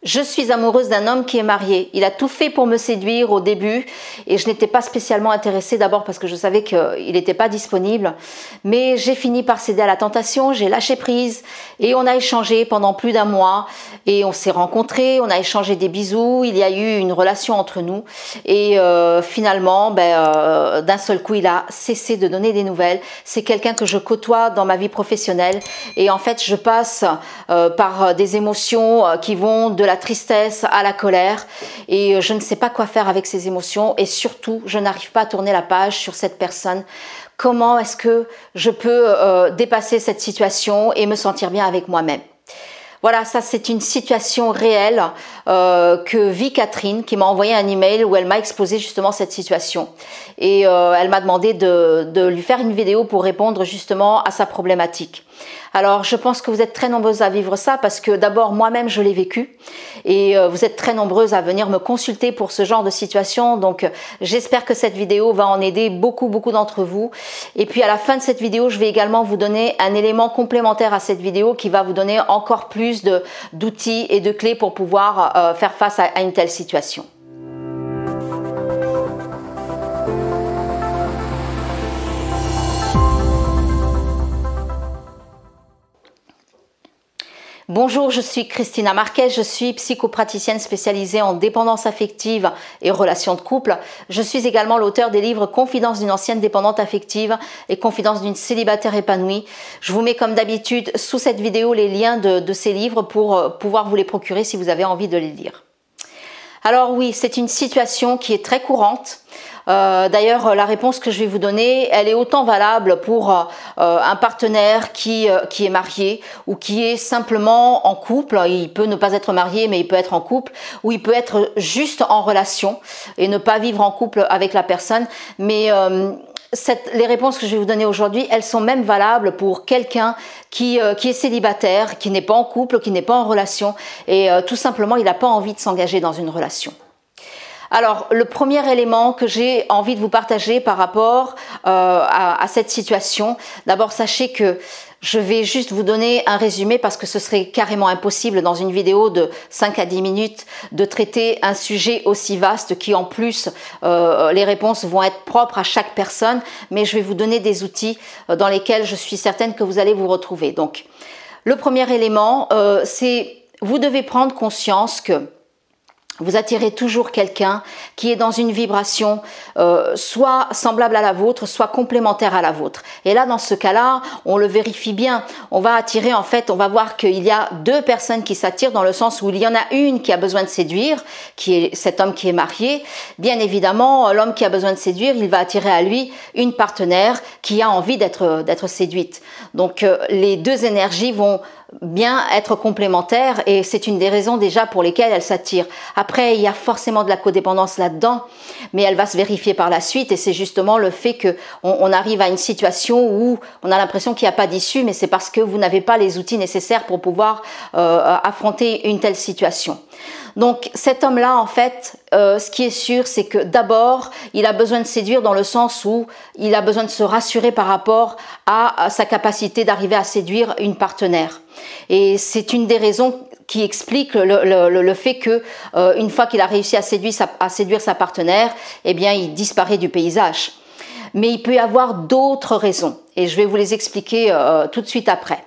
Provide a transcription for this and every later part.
Je suis amoureuse d'un homme qui est marié. Il a tout fait pour me séduire au début et je n'étais pas spécialement intéressée, d'abord parce que je savais qu'il n'était pas disponible. Mais j'ai fini par céder à la tentation, j'ai lâché prise et on a échangé pendant plus d'un mois et on s'est rencontrés, on a échangé des bisous, il y a eu une relation entre nous et finalement, d'un seul coup, il a cessé de donner des nouvelles. C'est quelqu'un que je côtoie dans ma vie professionnelle et en fait, je passe par des émotions qui vont de la tristesse à la colère et je ne sais pas quoi faire avec ces émotions et surtout je n'arrive pas à tourner la page sur cette personne. Comment est-ce que je peux dépasser cette situation et me sentir bien avec moi-même? Voilà, ça c'est une situation réelle que vit Catherine, qui m'a envoyé un email où elle m'a exposé justement cette situation. Et elle m'a demandé de lui faire une vidéo pour répondre justement à sa problématique. Alors je pense que vous êtes très nombreuses à vivre ça parce que d'abord moi-même je l'ai vécu et vous êtes très nombreuses à venir me consulter pour ce genre de situation. Donc j'espère que cette vidéo va en aider beaucoup d'entre vous. Et puis à la fin de cette vidéo, je vais également vous donner un élément complémentaire à cette vidéo qui va vous donner encore plus d'outils et de clés pour pouvoir faire face à une telle situation. Bonjour, je suis Christina Marquez, je suis psychopraticienne spécialisée en dépendance affective et relations de couple. Je suis également l'auteur des livres Confidences d'une ancienne dépendante affective et Confidences d'une célibataire épanouie. Je vous mets comme d'habitude sous cette vidéo les liens de ces livres pour pouvoir vous les procurer si vous avez envie de les lire. Alors oui, c'est une situation qui est très courante. D'ailleurs, la réponse que je vais vous donner, elle est autant valable pour un partenaire qui est marié ou qui est simplement en couple. Il peut ne pas être marié, mais il peut être en couple, ou il peut être juste en relation et ne pas vivre en couple avec la personne. Mais les réponses que je vais vous donner aujourd'hui, elles sont même valables pour quelqu'un qui est célibataire, qui n'est pas en couple, qui n'est pas en relation et tout simplement, il n'a pas envie de s'engager dans une relation. Alors, le premier élément que j'ai envie de vous partager par rapport à cette situation, d'abord sachez que je vais juste vous donner un résumé parce que ce serait carrément impossible dans une vidéo de 5 à 10 minutes de traiter un sujet aussi vaste qui en plus, les réponses vont être propres à chaque personne, mais je vais vous donner des outils dans lesquels je suis certaine que vous allez vous retrouver. Donc, le premier élément, c'est vous devez prendre conscience que vous attirez toujours quelqu'un qui est dans une vibration soit semblable à la vôtre, soit complémentaire à la vôtre. Et là, dans ce cas-là, on le vérifie bien. On va attirer, en fait, on va voir qu'il y a deux personnes qui s'attirent dans le sens où il y en a une qui a besoin de séduire, qui est cet homme qui est marié. Bien évidemment, l'homme qui a besoin de séduire, il va attirer à lui une partenaire qui a envie d'être séduite. Donc, les deux énergies vont bien être complémentaires et c'est une des raisons déjà pour lesquelles elles s'attirent. Après, il y a forcément de la codépendance là-dedans, mais elle va se vérifier par la suite et c'est justement le fait qu'on arrive à une situation où on a l'impression qu'il n'y a pas d'issue, mais c'est parce que vous n'avez pas les outils nécessaires pour pouvoir affronter une telle situation. Donc cet homme-là, en fait, ce qui est sûr, c'est que d'abord, il a besoin de séduire dans le sens où il a besoin de se rassurer par rapport à sa capacité d'arriver à séduire une partenaire. Et c'est une des raisons qui explique le fait que une fois qu'il a réussi à séduire sa partenaire, eh bien, il disparaît du paysage. Mais il peut y avoir d'autres raisons et je vais vous les expliquer tout de suite après.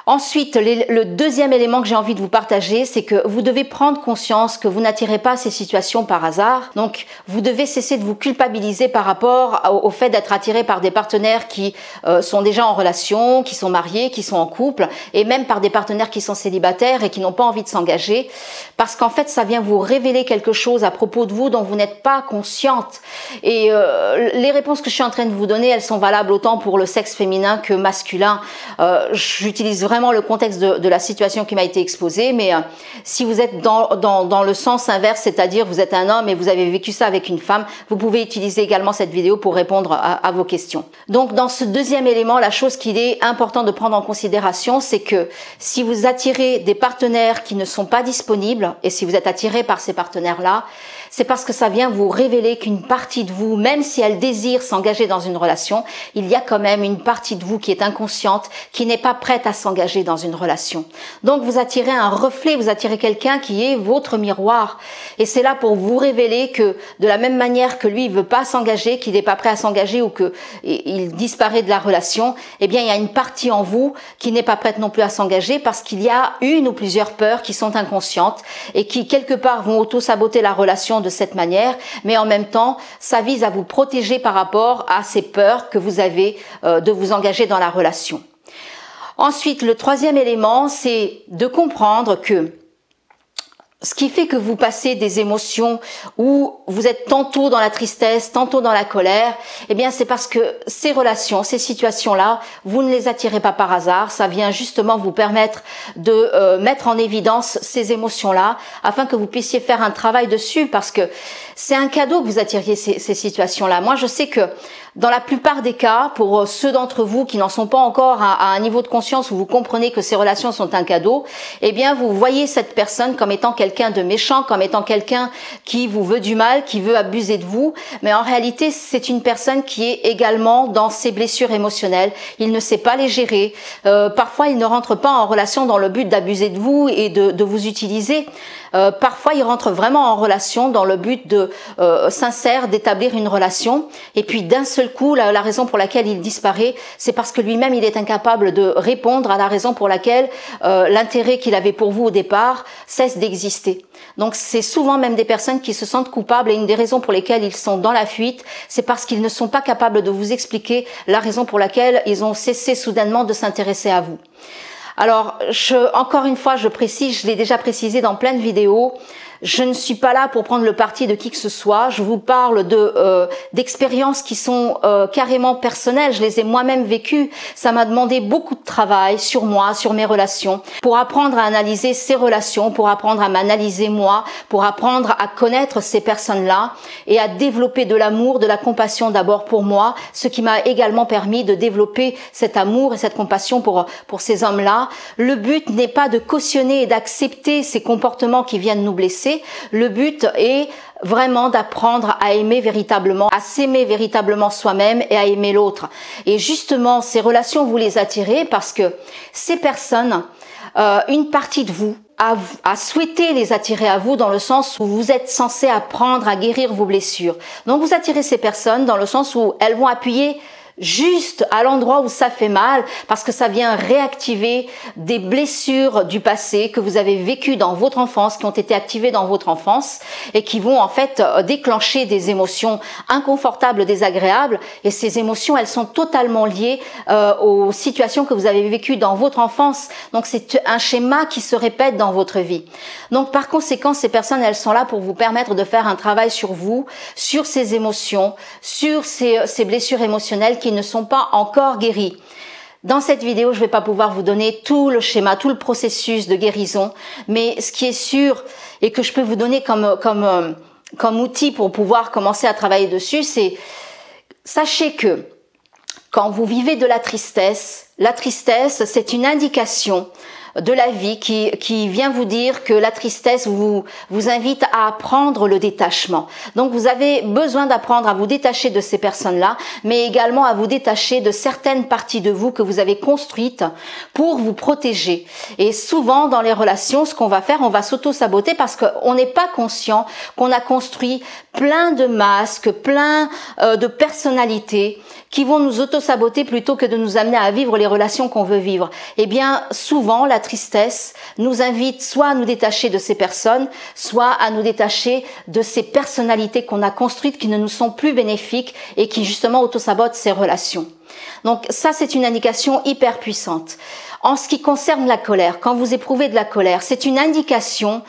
Ensuite, le deuxième élément que j'ai envie de vous partager, c'est que vous devez prendre conscience que vous n'attirez pas ces situations par hasard. Donc, vous devez cesser de vous culpabiliser par rapport au fait d'être attiré par des partenaires qui sont déjà en relation, qui sont mariés, qui sont en couple, et même par des partenaires qui sont célibataires et qui n'ont pas envie de s'engager. Parce qu'en fait, ça vient vous révéler quelque chose à propos de vous dont vous n'êtes pas consciente. Et les réponses que je suis en train de vous donner, elles sont valables autant pour le sexe féminin que masculin. J'utilise vraiment le contexte de la situation qui m'a été exposée, mais si vous êtes dans le sens inverse, c'est-à-dire vous êtes un homme et vous avez vécu ça avec une femme, vous pouvez utiliser également cette vidéo pour répondre à vos questions. Donc dans ce deuxième élément, la chose qu'il est important de prendre en considération, c'est que si vous attirez des partenaires qui ne sont pas disponibles, et si vous êtes attiré par ces partenaires-là, c'est parce que ça vient vous révéler qu'une partie de vous, même si elle désire s'engager dans une relation, il y a quand même une partie de vous qui est inconsciente, qui n'est pas prête à s'engager s'engager dans une relation. Donc vous attirez un reflet, vous attirez quelqu'un qui est votre miroir. Et c'est là pour vous révéler que de la même manière que lui, il veut pas s'engager, qu'il n'est pas prêt à s'engager ou qu'il disparaît de la relation, eh bien il y a une partie en vous qui n'est pas prête non plus à s'engager parce qu'il y a une ou plusieurs peurs qui sont inconscientes et qui quelque part vont auto-saboter la relation de cette manière, mais en même temps, ça vise à vous protéger par rapport à ces peurs que vous avez de vous engager dans la relation. Ensuite, le troisième élément, c'est de comprendre que ce qui fait que vous passez des émotions où vous êtes tantôt dans la tristesse, tantôt dans la colère, eh bien c'est parce que ces relations, ces situations-là, vous ne les attirez pas par hasard. Ça vient justement vous permettre de mettre en évidence ces émotions-là afin que vous puissiez faire un travail dessus parce que c'est un cadeau que vous attiriez ces situations-là. Moi, je sais que dans la plupart des cas, pour ceux d'entre vous qui n'en sont pas encore à un niveau de conscience où vous comprenez que ces relations sont un cadeau, eh bien vous voyez cette personne comme étant quelqu'un de méchant, comme étant quelqu'un qui vous veut du mal, qui veut abuser de vous, mais en réalité c'est une personne qui est également dans ses blessures émotionnelles. Il ne sait pas les gérer. Parfois il ne rentre pas en relation dans le but d'abuser de vous et de vous utiliser. Parfois il rentre vraiment en relation dans le but sincère d'établir une relation et puis d'un seul coup la raison pour laquelle il disparaît, c'est parce que lui-même il est incapable de répondre à la raison pour laquelle l'intérêt qu'il avait pour vous au départ cesse d'exister. Donc c'est souvent même des personnes qui se sentent coupables et une des raisons pour lesquelles ils sont dans la fuite, c'est parce qu'ils ne sont pas capables de vous expliquer la raison pour laquelle ils ont cessé soudainement de s'intéresser à vous. Alors, encore une fois, je précise, je l'ai déjà précisé dans plein de vidéos, je ne suis pas là pour prendre le parti de qui que ce soit. Je vous parle d'expériences qui sont carrément personnelles. Je les ai moi-même vécues. Ça m'a demandé beaucoup de travail sur moi, sur mes relations, pour apprendre à analyser ces relations, pour apprendre à m'analyser moi, pour apprendre à connaître ces personnes-là et à développer de l'amour, de la compassion d'abord pour moi, ce qui m'a également permis de développer cet amour et cette compassion pour ces hommes-là. Le but n'est pas de cautionner et d'accepter ces comportements qui viennent nous blesser. Le but est vraiment d'apprendre à aimer véritablement, à s'aimer véritablement soi-même et à aimer l'autre. Et justement, ces relations, vous les attirez parce que ces personnes, une partie de vous a souhaité les attirer à vous dans le sens où vous êtes censé apprendre à guérir vos blessures. Donc vous attirez ces personnes dans le sens où elles vont appuyer juste à l'endroit où ça fait mal parce que ça vient réactiver des blessures du passé que vous avez vécues dans votre enfance, qui ont été activées dans votre enfance et qui vont en fait déclencher des émotions inconfortables, désagréables, et ces émotions elles sont totalement liées aux situations que vous avez vécues dans votre enfance. Donc c'est un schéma qui se répète dans votre vie. Donc par conséquent ces personnes elles sont là pour vous permettre de faire un travail sur vous, sur ces émotions, sur ces blessures émotionnelles qui ne sont pas encore guéris. Dans cette vidéo, je ne vais pas pouvoir vous donner tout le schéma, tout le processus de guérison, mais ce qui est sûr et que je peux vous donner comme outil pour pouvoir commencer à travailler dessus, c'est sachez que quand vous vivez de la tristesse, c'est une indication de la vie qui vient vous dire que la tristesse vous invite à apprendre le détachement. Donc vous avez besoin d'apprendre à vous détacher de ces personnes-là, mais également à vous détacher de certaines parties de vous que vous avez construites pour vous protéger. Et souvent dans les relations, ce qu'on va faire, on va s'auto-saboter parce qu'on n'est pas conscient qu'on a construit plein de masques, plein de personnalités qui vont nous auto-saboter plutôt que de nous amener à vivre les relations qu'on veut vivre. Eh bien, souvent, la tristesse nous invite soit à nous détacher de ces personnes, soit à nous détacher de ces personnalités qu'on a construites qui ne nous sont plus bénéfiques et qui justement auto-sabotent ces relations. Donc ça, c'est une indication hyper puissante. En ce qui concerne la colère, quand vous éprouvez de la colère, c'est une indication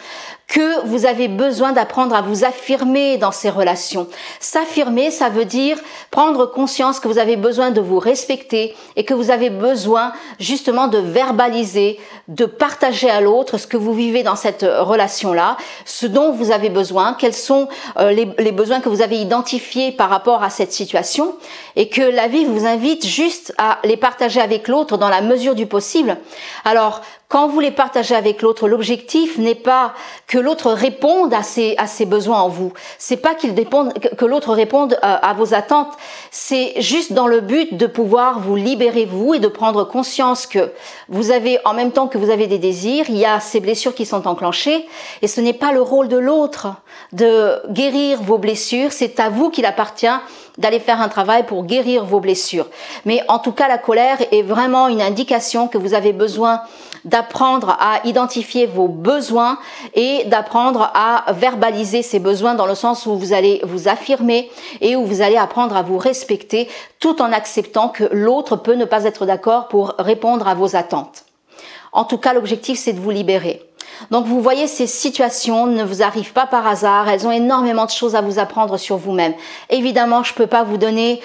que vous avez besoin d'apprendre à vous affirmer dans ces relations. S'affirmer, ça veut dire prendre conscience que vous avez besoin de vous respecter et que vous avez besoin justement de verbaliser, de partager à l'autre ce que vous vivez dans cette relation-là, ce dont vous avez besoin, quels sont les besoins que vous avez identifiés par rapport à cette situation, et que la vie vous invite juste à les partager avec l'autre dans la mesure du possible. Alors, quand vous les partagez avec l'autre, l'objectif n'est pas que l'autre réponde à ses besoins en vous. C'est pas que l'autre réponde à vos attentes. C'est juste dans le but de pouvoir vous libérer vous et de prendre conscience que vous avez, en même temps que vous avez des désirs, il y a ces blessures qui sont enclenchées et ce n'est pas le rôle de l'autre de guérir vos blessures. C'est à vous qu'il appartient d'aller faire un travail pour guérir vos blessures. Mais en tout cas, la colère est vraiment une indication que vous avez besoin d'apprendre à identifier vos besoins et d'apprendre à verbaliser ces besoins dans le sens où vous allez vous affirmer et où vous allez apprendre à vous respecter tout en acceptant que l'autre peut ne pas être d'accord pour répondre à vos attentes. En tout cas, l'objectif, c'est de vous libérer. Donc vous voyez, ces situations ne vous arrivent pas par hasard, elles ont énormément de choses à vous apprendre sur vous-même. Évidemment, je ne peux pas vous donner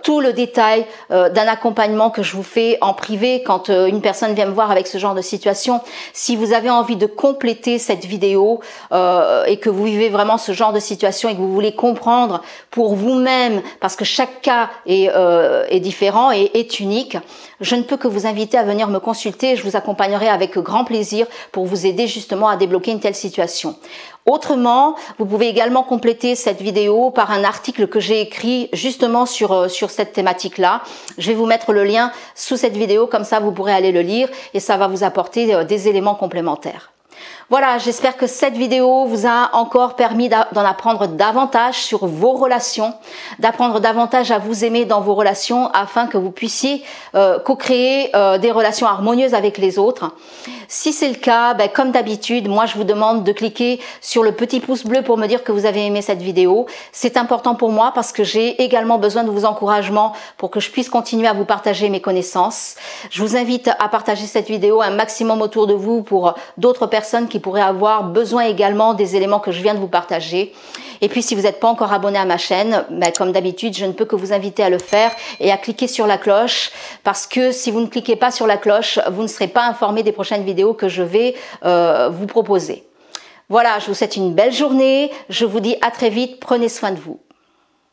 tout le détail d'un accompagnement que je vous fais en privé quand une personne vient me voir avec ce genre de situation. Si vous avez envie de compléter cette vidéo et que vous vivez vraiment ce genre de situation et que vous voulez comprendre pour vous-même, parce que chaque cas est différent et est unique, je ne peux que vous inviter à venir me consulter. Je vous accompagnerai avec grand plaisir pour vous aider justement à débloquer une telle situation. Autrement, vous pouvez également compléter cette vidéo par un article que j'ai écrit justement sur cette thématique-là. Je vais vous mettre le lien sous cette vidéo, comme ça vous pourrez aller le lire et ça va vous apporter des éléments complémentaires. Voilà, j'espère que cette vidéo vous a encore permis d'en apprendre davantage sur vos relations, d'apprendre davantage à vous aimer dans vos relations afin que vous puissiez co-créer des relations harmonieuses avec les autres. Si c'est le cas, comme d'habitude, moi je vous demande de cliquer sur le petit pouce bleu pour me dire que vous avez aimé cette vidéo. C'est important pour moi parce que j'ai également besoin de vos encouragements pour que je puisse continuer à vous partager mes connaissances. Je vous invite à partager cette vidéo un maximum autour de vous pour d'autres personnes qui pourraient avoir besoin également des éléments que je viens de vous partager. Et puis si vous n'êtes pas encore abonné à ma chaîne, comme d'habitude, je ne peux que vous inviter à le faire et à cliquer sur la cloche, parce que si vous ne cliquez pas sur la cloche, vous ne serez pas informé des prochaines vidéos que je vais vous proposer. Voilà, je vous souhaite une belle journée, je vous dis à très vite, prenez soin de vous.